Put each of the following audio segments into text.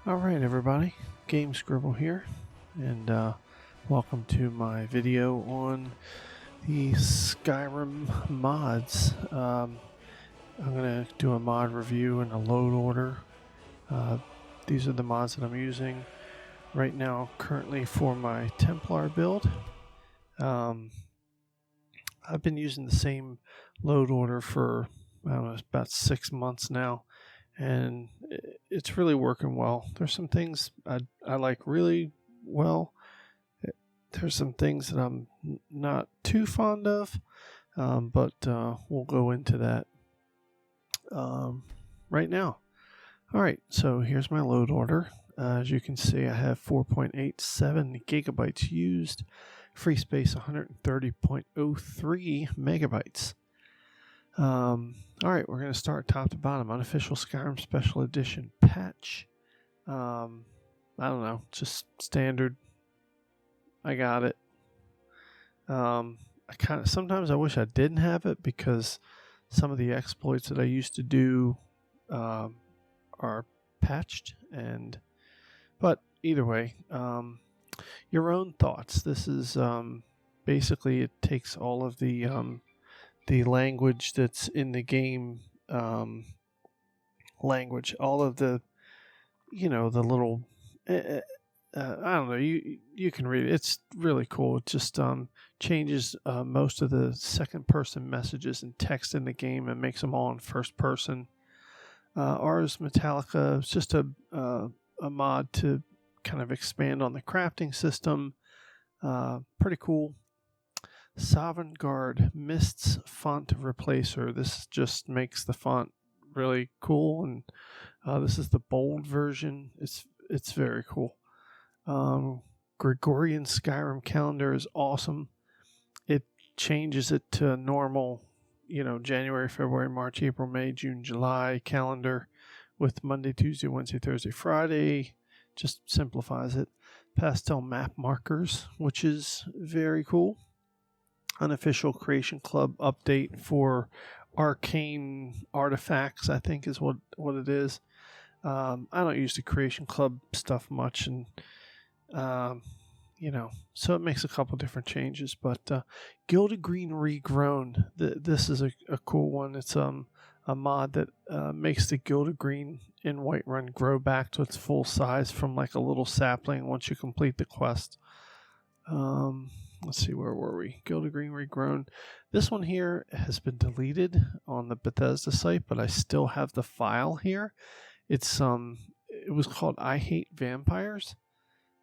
Alright everybody, Game Scribble here, and welcome to my video on the Skyrim mods. I'm going to do a mod review in a load order. These are the mods that I'm using right now currently for my Templar build. I've been using the same load order for, I don't know, about 6 months now, and it's really working well. There's some things I like really well. There's some things that I'm not too fond of, but we'll go into that right now. Alright, so here's my load order. As you can see, I have 4.87 gigabytes used, free space 130.03 megabytes. Alright, we're going to start top to bottom. Unofficial Skyrim Special Edition patch. I don't know, just standard. I got it. Sometimes I wish I didn't have it because some of the exploits that I used to do are patched, but either way, your own thoughts. This is basically, it takes all of the language that's in the game, language, all of the, the little, I don't know, you can read it. It's really cool. It just changes most of the second person messages and text in the game and makes them all in first person. Ars Metallica is just a mod to kind of expand on the crafting system. Pretty cool. Sovereign Guard Mist's font replacer. This just makes the font really cool, and this is the bold version. It's very cool. Gregorian Skyrim calendar is awesome. It changes it to normal, January, February, March, April, May, June, July calendar with Monday, Tuesday, Wednesday, Thursday, Friday. Just simplifies it. Pastel map markers, which is very cool. Unofficial Creation Club update for arcane artifacts, I think is what it is. I don't use the Creation Club stuff much, and so it makes a couple different changes. But Gilded Green Regrown, this is a cool one. It's a mod that makes the Gilded Green in Whiterun grow back to its full size from like a little sapling once you complete the quest. Let's see, where were we? Gilded Green Regrown. This one here has been deleted on the Bethesda site, but I still have the file here. It was called I Hate Vampires,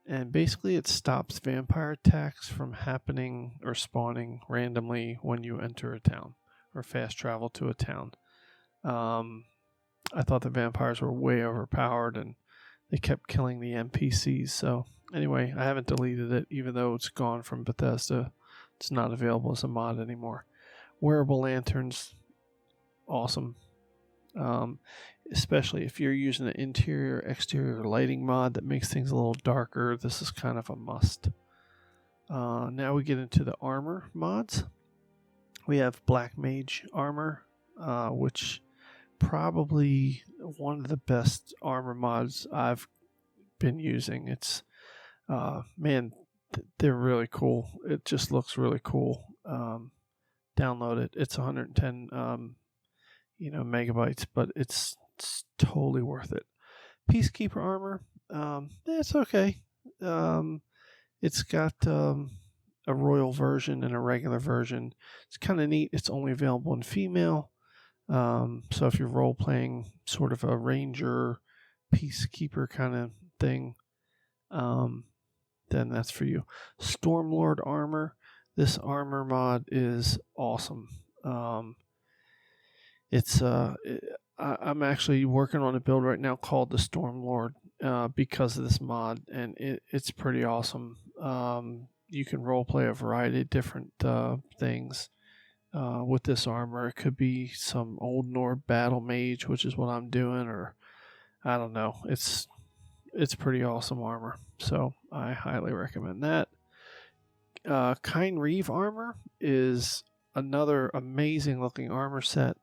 and basically it stops vampire attacks from happening or spawning randomly when you enter a town or fast travel to a town. I thought the vampires were way overpowered and they kept killing the NPCs, so anyway, I haven't deleted it, even though it's gone from Bethesda. It's not available as a mod anymore. Wearable lanterns, awesome. Especially if you're using an interior, exterior lighting mod that makes things a little darker, this is kind of a must. Now we get into the armor mods. We have Black Mage Armor, which probably one of the best armor mods I've been using. It's they're really cool. It just looks really cool. Download it. It's 110 megabytes, but it's totally worth it. Peacekeeper Armor, it's okay. It's got a royal version and a regular version. It's kind of neat. It's only available in female. So if you're role playing sort of a ranger peacekeeper kind of thing, then that's for you. Stormlord Armor. This armor mod is awesome. I'm actually working on a build right now called the Stormlord because of this mod, and it's pretty awesome. You can role play a variety of different things with this armor. It could be some Old Nord battle mage, which is what I'm doing, or I don't know. It's pretty awesome armor, so I highly recommend that. Kind Reeve Armor is another amazing looking armor set.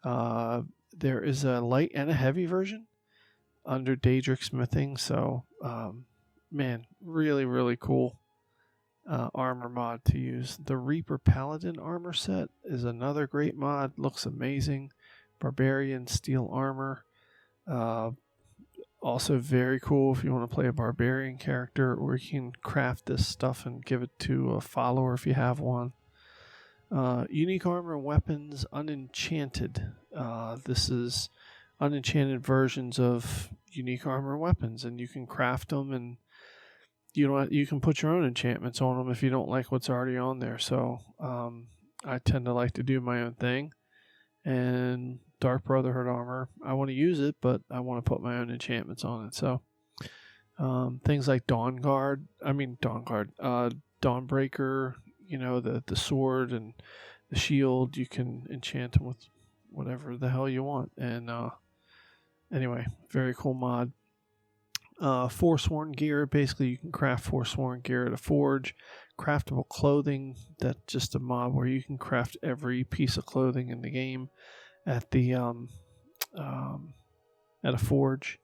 There is a light and a heavy version. under Daedric Smithing. So, man, really, really cool armor mod to use. The Reaper Paladin armor set is another great mod. Looks amazing. Barbarian steel armor. Also very cool if you want to play a barbarian character, or you can craft this stuff and give it to a follower if you have one. Unique armor and weapons, Unenchanted. This is unenchanted versions of unique armor and weapons, and you can craft them, and you can put your own enchantments on them if you don't like what's already on there. So I tend to like to do my own thing. And Dark Brotherhood armor, I want to use it, but I want to put my own enchantments on it. So things like Dawnbreaker, the sword and the shield, you can enchant them with whatever the hell you want. And anyway, very cool mod. Forsworn gear, basically you can craft Forsworn gear at a forge. Craftable clothing, that's just a mod where you can craft every piece of clothing in the game at the at a forge.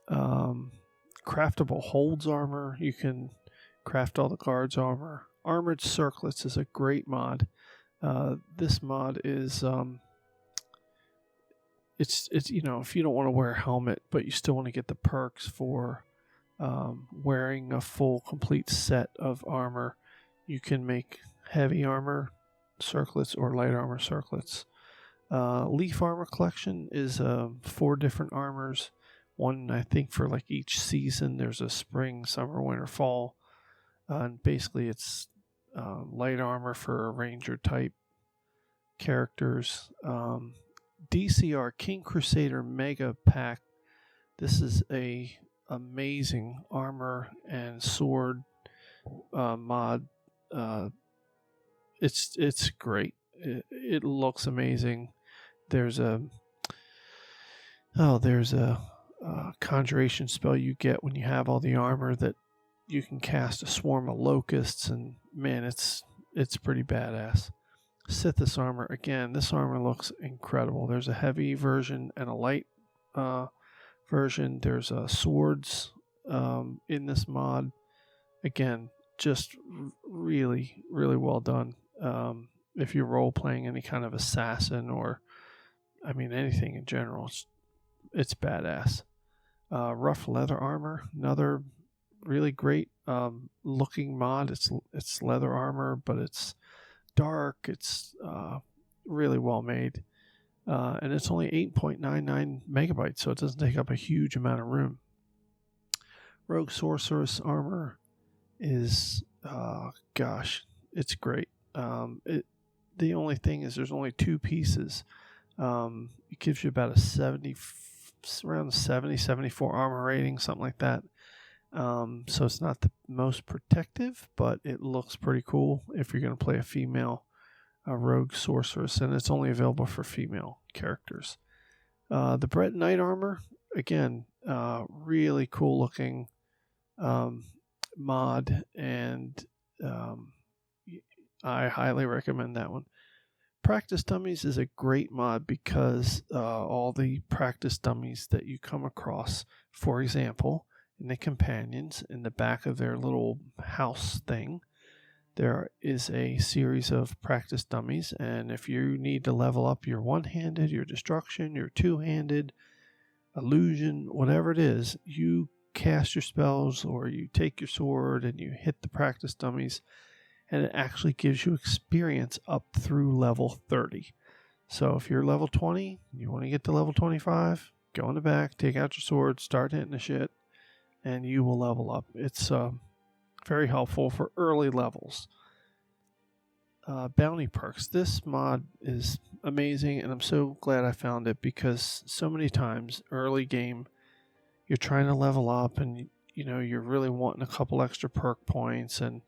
Craftable holds armor, you can craft all the guards armor. Armored circlets is a great mod. This mod is it's if you don't want to wear a helmet but you still want to get the perks for wearing a full complete set of armor, you can make heavy armor circlets or light armor circlets. Leaf armor collection is 4 different armors. One, I think, for like each season. There's a spring, summer, winter, fall. And basically it's light armor for ranger type characters. DCR King Crusader Mega Pack. This is a amazing armor and sword mod. It's great. It looks amazing. There's a conjuration spell you get when you have all the armor that you can cast a swarm of locusts, and man, it's pretty badass. Sithis armor, again, this armor looks incredible. There's a heavy version and a light version. There's swords in this mod. Again, just really, really well done. If you're role playing any kind of assassin or, anything in general, it's badass. Rough leather armor, another really great looking mod. It's leather armor, but it's dark. It's really well made, and it's only 8.99 megabytes, so it doesn't take up a huge amount of room. Rogue Sorceress armor is it's great. The only thing is there's only 2 pieces. It gives you about around 74 armor rating, something like that. So it's not the most protective, but it looks pretty cool if you're going to play a female rogue sorceress, and it's only available for female characters. The Brett Knight armor, again, really cool looking mod, and I highly recommend that one. Practice Dummies is a great mod because all the practice dummies that you come across, for example, in the companions, in the back of their little house thing, there is a series of practice dummies, and if you need to level up your one-handed, your destruction, your two-handed, illusion, whatever it is, you cast your spells or you take your sword and you hit the practice dummies, and it actually gives you experience up through level 30. So if you're level 20, you want to get to level 25, go in the back, take out your sword, start hitting the shit, and you will level up. It's very helpful for early levels. Bounty perks. This mod is amazing, and I'm so glad I found it because so many times early game you're trying to level up and you're really wanting a couple extra perk points, and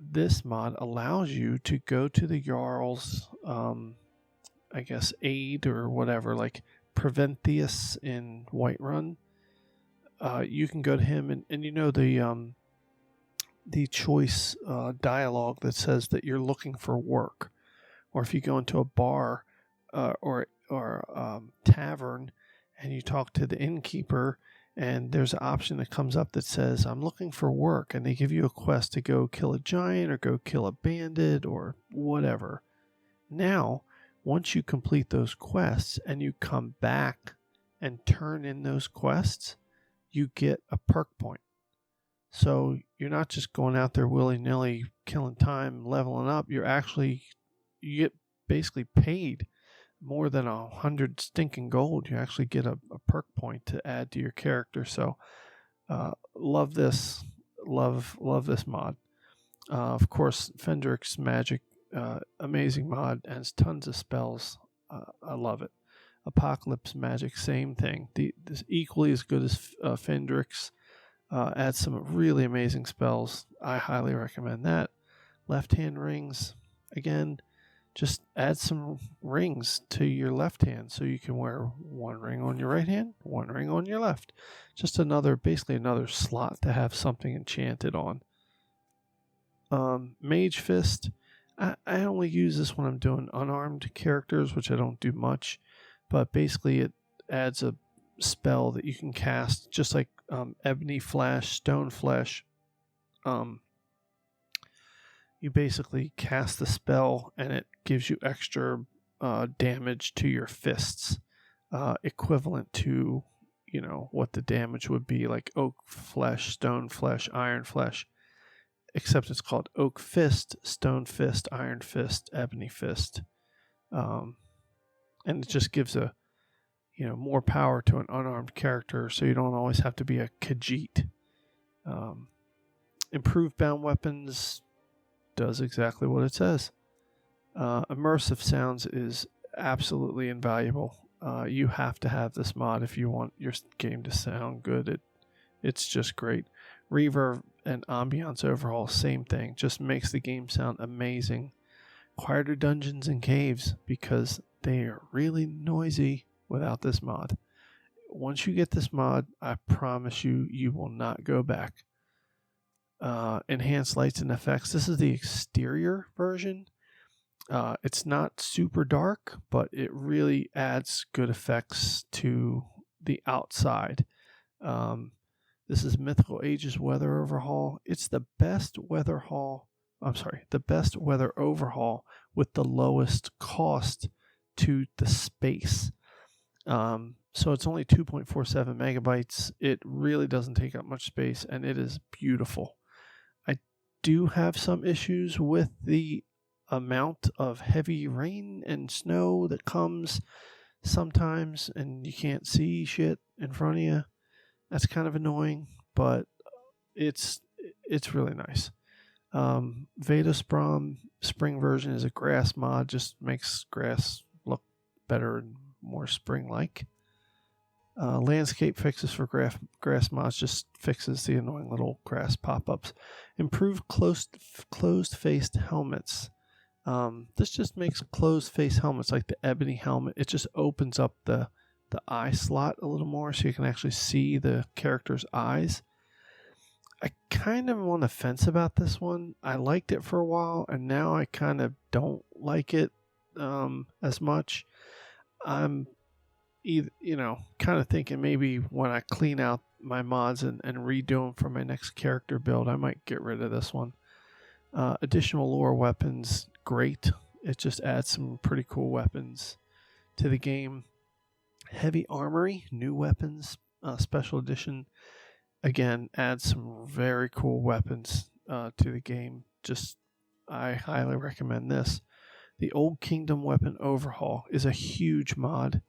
this mod allows you to go to the Jarl's aid or whatever, like Preventius in Whiterun. You can go to him and the choice dialogue that says that you're looking for work, or if you go into a bar or tavern and you talk to the innkeeper, and there's an option that comes up that says, I'm looking for work, and they give you a quest to go kill a giant or go kill a bandit or whatever. Now, once you complete those quests and you come back and turn in those quests, you get a perk point. So you're not just going out there willy-nilly, killing time, leveling up. You get basically paid more than 100 stinking gold. You actually get a perk point to add to your character. So love this. Love this mod. Of course, Fendrick's Magic, amazing mod, and has tons of spells. I love it. Apocalypse Magic, same thing. This equally as good as Fendrick's. Adds some really amazing spells. I highly recommend that. Left hand rings, again, just add some rings to your left hand so you can wear one ring on your right hand, one ring on your left. Just basically another slot to have something enchanted on. Mage Fist, I only use this when I'm doing unarmed characters, which I don't do much, but basically it adds a spell that you can cast just like Ebony Flash, Stone Flesh. You basically cast the spell and it gives you extra damage to your fists, equivalent to what the damage would be like Oak Flesh, Stone Flesh, Iron Flesh, except it's called Oak Fist, Stone Fist, Iron Fist, Ebony Fist, and it just gives more power to an unarmed character, so you don't always have to be a Khajiit. Improved bound weapons does exactly what it says. Immersive sounds is absolutely invaluable. You have to have this mod if you want your game to sound good. It's just great. Reverb and ambiance overhaul, same thing. Just makes the game sound amazing. Quieter dungeons and caves, because they are really noisy without this mod. Once you get this mod, I promise you will not go back. Enhanced lights and effects. This is the exterior version. It's not super dark, but it really adds good effects to the outside. This is Mythical Ages Weather Overhaul. It's the best weather overhaul with the lowest cost to the space. So it's only 2.47 megabytes. It really doesn't take up much space, and it is beautiful. I do have some issues with the amount of heavy rain and snow that comes sometimes, and you can't see shit in front of you. That's kind of annoying, but it's really nice. Vedasprom spring version is a grass mod, just makes grass look better and more spring-like. Landscape fixes for grass mods just fixes the annoying little grass pop-ups. Improved closed-faced helmets. This just makes closed-face helmets like the ebony helmet. It just opens up the eye slot a little more so you can actually see the character's eyes. I kind of am on the fence about this one. I liked it for a while, and now I kind of don't like it as much. I'm kind of thinking maybe when I clean out my mods and redo them for my next character build, I might get rid of this one. Additional lore weapons, great. It just adds some pretty cool weapons to the game. Heavy Armory, new weapons, special edition. Again, adds some very cool weapons to the game. I highly recommend this. The Old Kingdom Weapon Overhaul is a huge mod.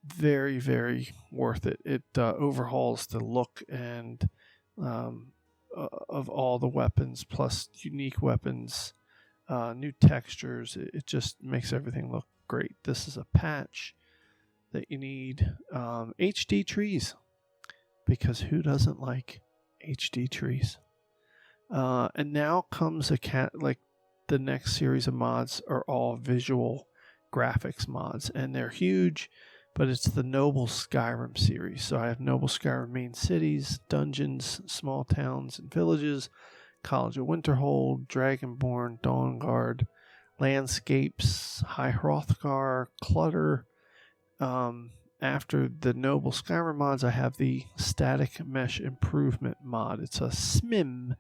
Very, very worth it. It overhauls the look and of all the weapons, plus unique weapons, new textures. It just makes everything look great. This is a patch that you need. HD trees, because who doesn't like HD trees? And now comes the next series of mods are all visual graphics mods, and they're huge, but it's the Noble Skyrim series. So I have Noble Skyrim main cities, dungeons, small towns and villages, College of Winterhold, Dragonborn, Dawnguard, landscapes, High Hrothgar, Clutter, after the Noble Skyrim mods, I have the Static Mesh Improvement mod. It's a SMIM.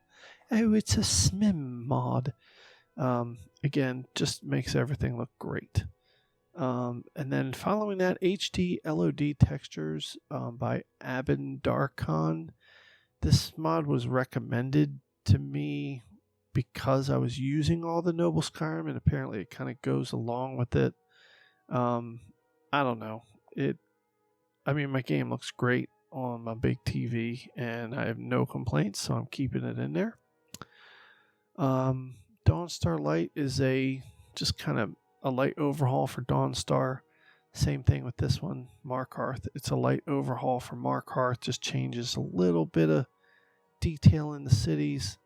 Oh, it's a SMIM mod. Again, just makes everything look great. And then following that, HD LOD Textures by Abin Darkon. This mod was recommended to me because I was using all the Noble Skyrim, and apparently it kind of goes along with it. I don't know. My game looks great on my big TV, and I have no complaints, so I'm keeping it in there. Dawnstar Light is just kind of a light overhaul for Dawnstar. Same thing with this one, Markarth. It's a light overhaul for Markarth, just changes a little bit of detail in the cities.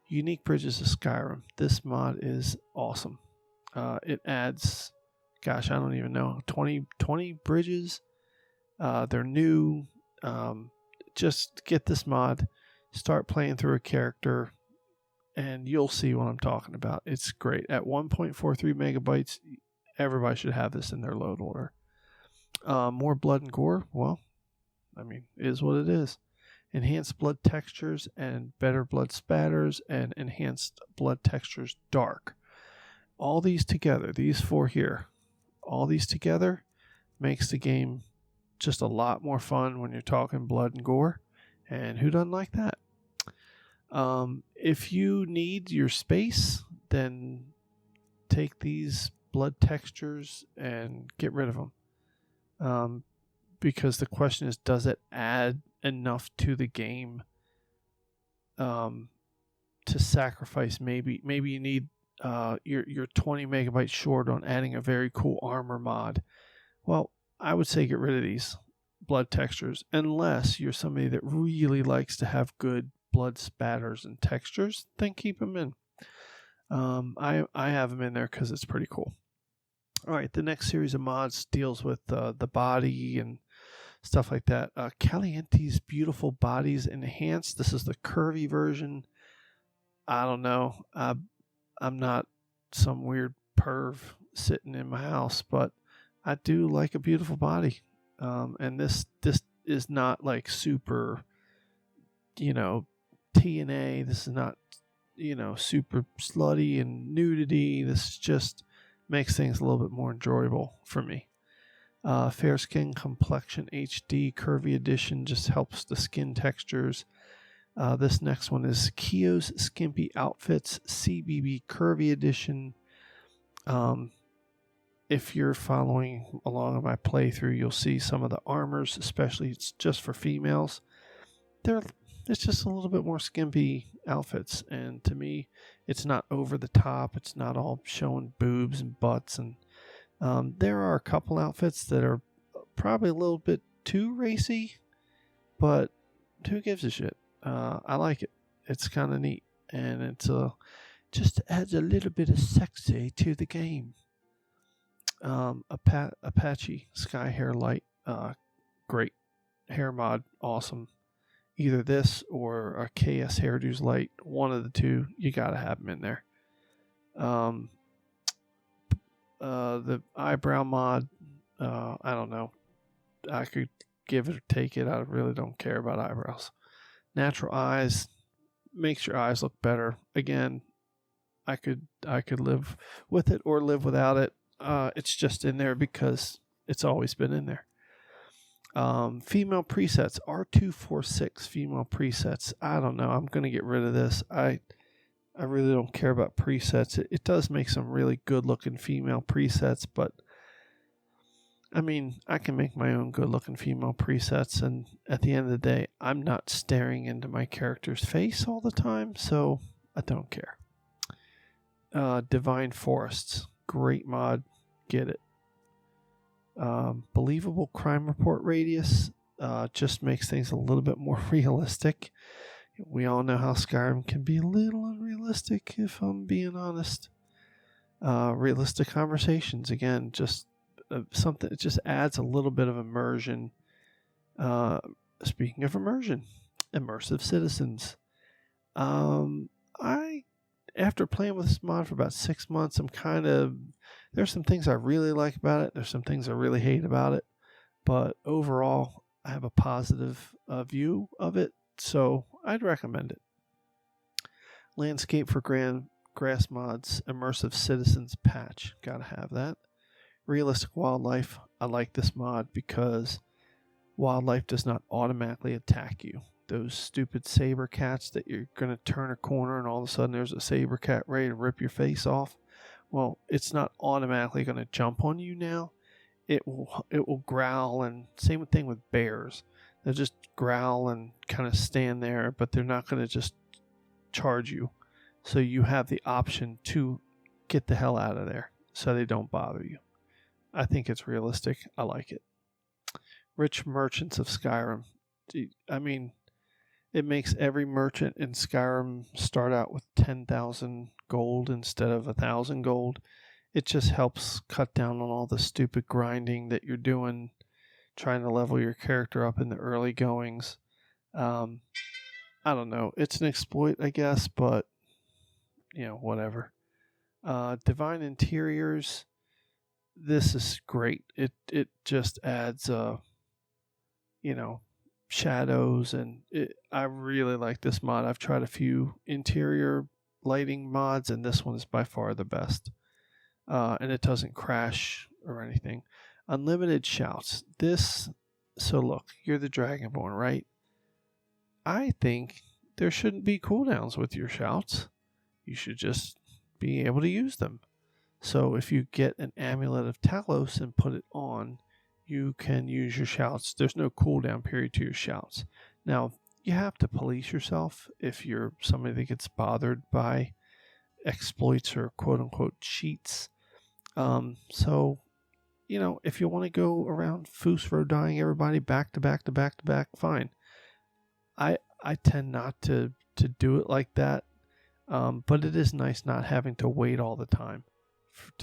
Unique Bridges of Skyrim. This mod is awesome. It adds, I don't even know, 20 bridges. They're new. Just get this mod, start playing through a character, and you'll see what I'm talking about. It's great. At 1.43 megabytes, everybody should have this in their load order. More blood and gore. Well, it is what it is. Enhanced blood textures and better blood spatters and enhanced blood textures dark. All these together, these four here, all these together makes the game just a lot more fun when you're talking blood and gore. And who doesn't like that? If you need your space, then take these blood textures and get rid of them. Because the question is, does it add enough to the game to sacrifice? Maybe you need you're 20 megabytes short on adding a very cool armor mod. Well, I would say get rid of these blood textures unless you're somebody that really likes to have good blood spatters and textures. Then keep them in. I have them in there because it's pretty cool. All right, the next series of mods deals with the body and stuff like that. Caliente's Beautiful Bodies Enhanced. This is the curvy version. I don't know. I'm not some weird perv sitting in my house, but I do like a beautiful body. And this is not like super, TNA. This is not, super slutty and nudity. This just makes things a little bit more enjoyable for me. Fair Skin Complexion HD Curvy Edition just helps the skin textures. This next one is Kio's Skimpy Outfits CBB Curvy Edition. If you're following along on my playthrough, you'll see some of the armors, especially it's just for females. It's just a little bit more skimpy outfits, and to me, it's not over the top. It's not all showing boobs and butts, and there are a couple outfits that are probably a little bit too racy, but who gives a shit? I like it. It's kind of neat, and it's just adds a little bit of sexy to the game. Apache Sky Hair Light, great hair mod, awesome. Either this or a KS Hairdos Light, one of the two, you gotta have them in there. The eyebrow mod, I don't know. I could give it or take it. I really don't care about eyebrows. Natural eyes makes your eyes look better. Again, I could live with it or live without it. It's just in there because it's always been in there. Female presets, R246 female presets. I don't know. I'm going to get rid of this. I really don't care about presets. It does make some really good looking female presets, but I can make my own good looking female presets, and at the end of the day, I'm not staring into my character's face all the time, so I don't care. Divine Forests, great mod. Get it. Believable crime report radius just makes things a little bit more realistic. We all know how Skyrim can be a little unrealistic, if I'm being honest. Realistic conversations, again, just something. It just adds a little bit of immersion. Speaking of immersion, Immersive Citizens. After playing with this mod for about 6 months, there's some things I really like about it. There's some things I really hate about it. but overall, I have a positive view of it, so I'd recommend it. Landscape for Grass Mods, Immersive Citizens patch. Gotta have that. Realistic Wildlife. I like this mod because wildlife does not automatically attack you. Those stupid saber cats that you're going to turn a corner and all of a sudden there's a saber cat ready to rip your face off. Well, it's not automatically going to jump on you now. It will growl, and same thing with bears. They'll just growl and kind of stand there, but they're not going to just charge you. So you have the option to get the hell out of there so they don't bother you. I think it's realistic. I like it. Rich Merchants of Skyrim. I mean, it makes every merchant in Skyrim start out with 10,000 gold instead of 1,000 gold. It just helps cut down on all the stupid grinding that you're doing, trying to level your character up in the early goings. I don't know. It's an exploit, I guess, but, whatever. Divine Interiors. This is great. It just adds, shadows, and I really like this mod. I've tried a few interior lighting mods, and this one is by far the best. And it doesn't crash or anything. Unlimited shouts. So look, you're the Dragonborn, right? I think there shouldn't be cooldowns with your shouts. You should just be able to use them. So if you get an Amulet of Talos and put it on, you can use your shouts. There's no cooldown period to your shouts. Now, you have to police yourself if you're somebody that gets bothered by exploits or quote-unquote cheats. So, if you want to go around Fusro dying everybody back to back to back to back, fine. I tend not to do it like that, but it is nice not having to wait all the time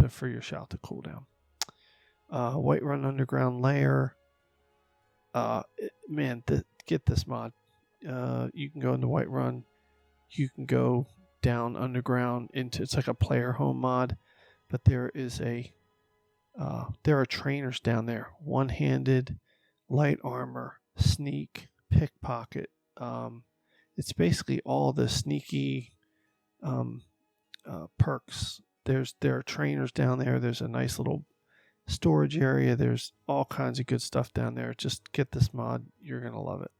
for your shout to cool down. Whiterun Underground Lair. Get this mod. You can go into Whiterun. You can go down underground into, it's like a player home mod, but there are trainers down there. One-handed, light armor, sneak, pickpocket. It's basically all the sneaky perks. There are trainers down there. There's a nice little storage area. There's all kinds of good stuff down there. Just get this mod. You're going to love it.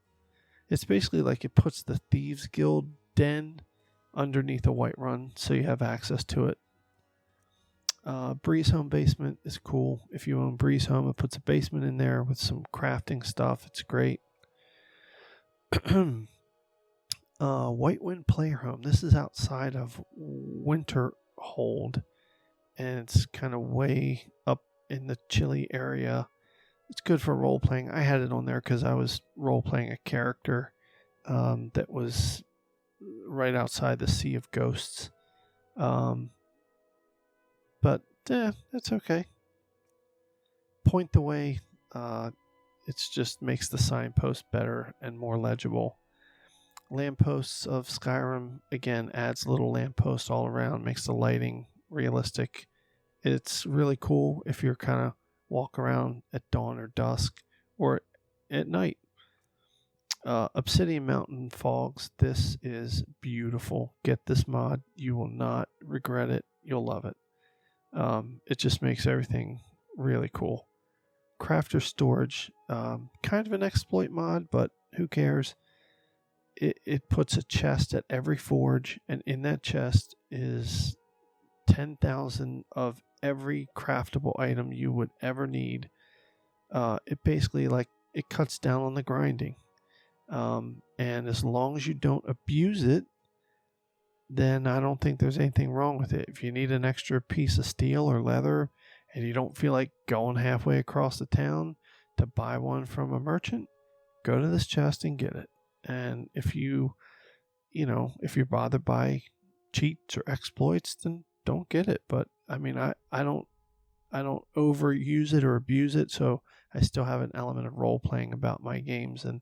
It's basically like it puts the Thieves Guild den underneath a Whiterun, so you have access to it. Breeze Home Basement is cool. If you own Breeze Home, it puts a basement in there with some crafting stuff. It's great. White Wind Player Home. This is outside of Winterhold, and it's kind of way up in the chilly area. It's good for role playing. I had it on there because I was role playing a character that was right outside the Sea of Ghosts. But that's okay. Point the Way. It just makes the signpost better and more legible. Lampposts of Skyrim, again, adds little lampposts all around, makes the lighting realistic. It's really cool if you're kind of walk around at dawn or dusk or at night. Obsidian Mountain Fogs. This is beautiful. Get this mod. You will not regret it. You'll love it. It just makes everything really cool. Crafter Storage. Kind of an exploit mod, but who cares? It puts a chest at every forge, and in that chest is 10,000 of every craftable item you would ever need. It basically, it cuts down on the grinding. And as long as you don't abuse it, then I don't think there's anything wrong with it. If you need an extra piece of steel or leather and you don't feel like going halfway across the town to buy one from a merchant, go to this chest and get it. And if you're bothered by cheats or exploits, then don't get it. But I mean, I don't overuse it or abuse it, so I still have an element of role playing about my games, and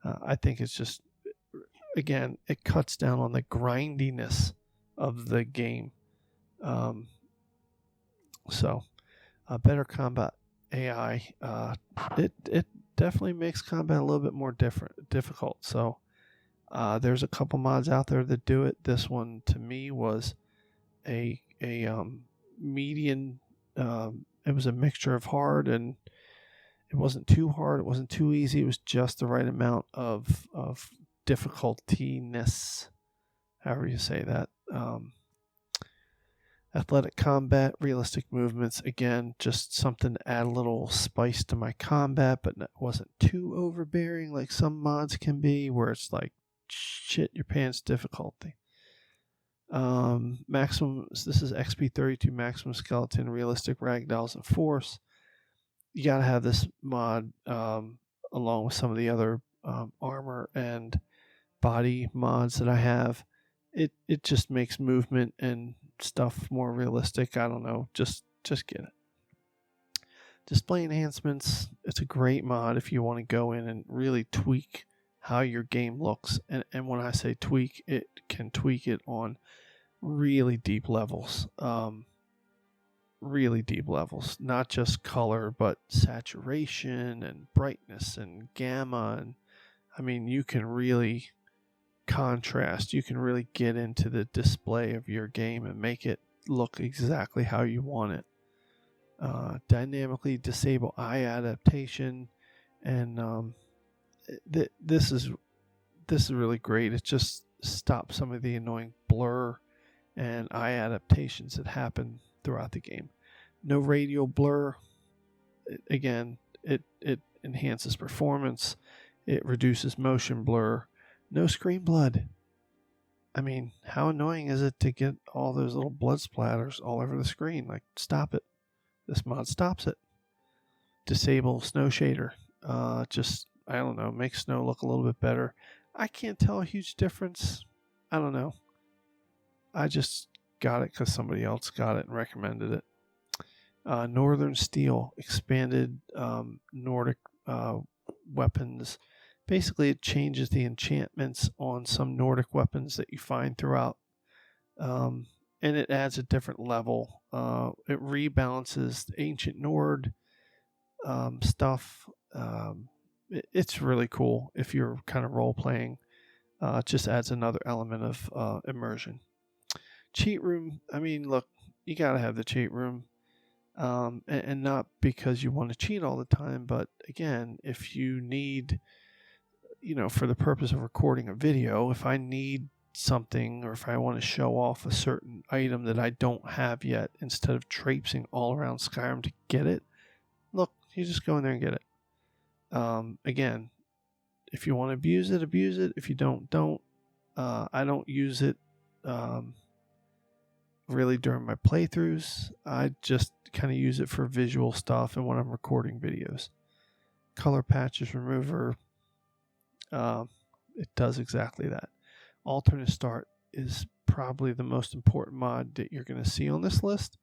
I think it's just, again, it cuts down on the grindiness of the game. So better combat AI, it definitely makes combat a little bit more difficult. So there's a couple mods out there that do it. This one to me was a median. It was a mixture of hard, and it wasn't too hard. It wasn't too easy. It was just the right amount of difficultyness, however you say that. Athletic combat, realistic movements. Again, just something to add a little spice to my combat, but it wasn't too overbearing like some mods can be, where it's like shit your pants difficulty. Maximum. This is XP32 maximum skeleton, realistic ragdolls and force. You gotta have this mod along with some of the other armor and body mods that I have. It just makes movement and stuff more realistic. I don't know. Just get it. Display enhancements. It's a great mod if you want to go in and really tweak how your game looks. And when I say tweak, it can tweak it on really deep levels. Really deep levels. Not just color, but saturation and brightness and gamma. And I mean, you can really contrast. You can really get into the display of your game and make it look exactly how you want it. Dynamically disable eye adaptation, and this is really great. It just stops some of the annoying blur and eye adaptations that happen throughout the game. No radial blur. Again, it enhances performance. It reduces motion blur. No screen blood. I mean, how annoying is it to get all those little blood splatters all over the screen? Like, stop it. This mod stops it. Disable snow shader. Just, I don't know, make snow look a little bit better. I can't tell a huge difference. I don't know. I just got it because somebody else got it and recommended it. Northern Steel. Expanded Nordic weapons. Basically, it changes the enchantments on some Nordic weapons that you find throughout, and it adds a different level. It rebalances the ancient Nord stuff. It's really cool if you're kind of role-playing. It just adds another element of immersion. Cheat room, I mean, look, you got to have the cheat room. And not because you want to cheat all the time, but again, if you need... for the purpose of recording a video, if I need something or if I want to show off a certain item that I don't have yet, instead of traipsing all around Skyrim to get it, look, you just go in there and get it. Again, if you want to abuse it, abuse it. If you don't. I don't use it really during my playthroughs. I just kind of use it for visual stuff and when I'm recording videos. Color patches remover. It does exactly that. Alternate start is probably the most important mod that you're going to see on this list,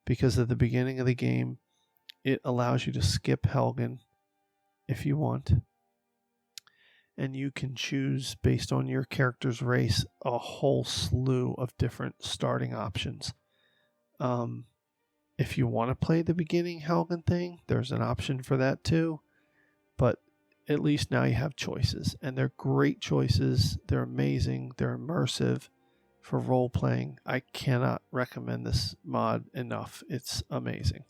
because at the beginning of the game, it allows you to skip Helgen if you want. And you can choose, based on your character's race, a whole slew of different starting options. If you want to play the beginning Helgen thing, there's an option for that too. But at least now you have choices, and they're great choices. They're amazing. They're immersive for role playing. I cannot recommend this mod enough. It's amazing.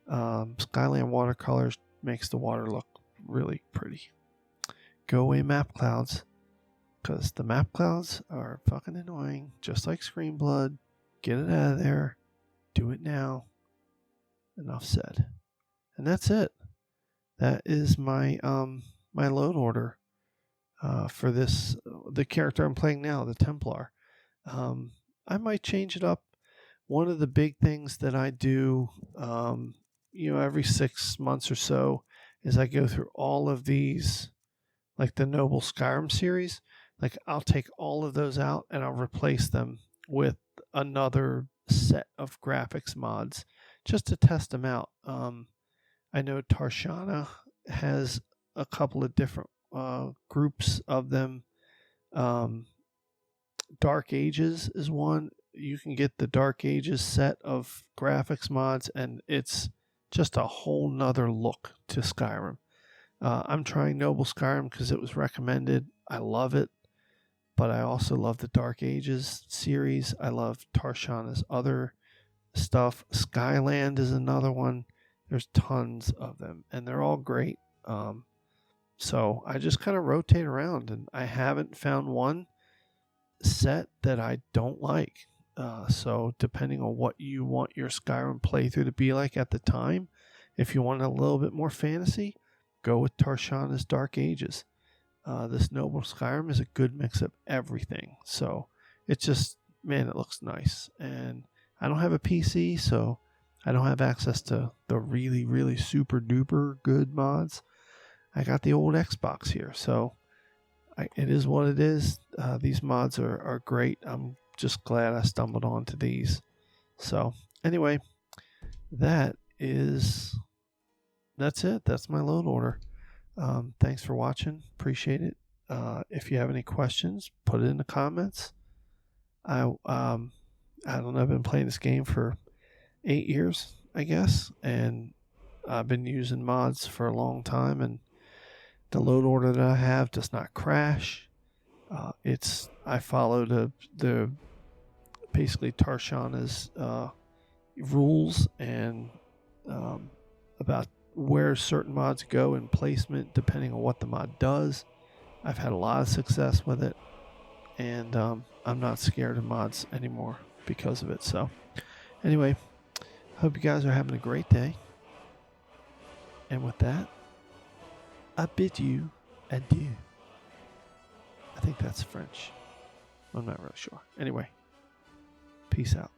Skyland watercolors makes the water look really pretty. Go away map clouds, because the map clouds are fucking annoying, just like Screen Blood. Get it out of there. Do it now. Enough said. And that's it. That is my my load order for this, the character I'm playing now, the Templar. I might change it up. One of the big things that I do, every 6 months or so, is I go through all of these, like the Noble Skyrim series. Like, I'll take all of those out and I'll replace them with another set of graphics mods just to test them out. I know Tarshana has a couple of different groups of them. Dark Ages is one. You can get the Dark Ages set of graphics mods, and it's just a whole nother look to Skyrim. I'm trying Noble Skyrim because it was recommended. I love it, but I also love the Dark Ages series. I love Tarshana's other stuff. Skyland is another one. There's tons of them, and they're all great. So I just kind of rotate around, and I haven't found one set that I don't like. So depending on what you want your Skyrim playthrough to be like at the time, if you want a little bit more fantasy, go with Tarshana's Dark Ages. This Noble Skyrim is a good mix of everything. So it's just, man, it looks nice. And I don't have a PC, so I don't have access to the really, really super duper good mods. I got the old Xbox here, so it is what it is. These mods are great. I'm just glad I stumbled onto these. So anyway, that's it. That's my load order. Thanks for watching. Appreciate it. If you have any questions, put it in the comments. I don't know. I've been playing this game for 8 years, I guess, and I've been using mods for a long time, and the load order that I have does not crash. I follow the basically Tarshana's rules and about where certain mods go in placement depending on what the mod does. I've had a lot of success with it, and I'm not scared of mods anymore because of it. So anyway, hope you guys are having a great day, and with that, I bid you adieu. I think that's French. I'm not really sure. Anyway, peace out.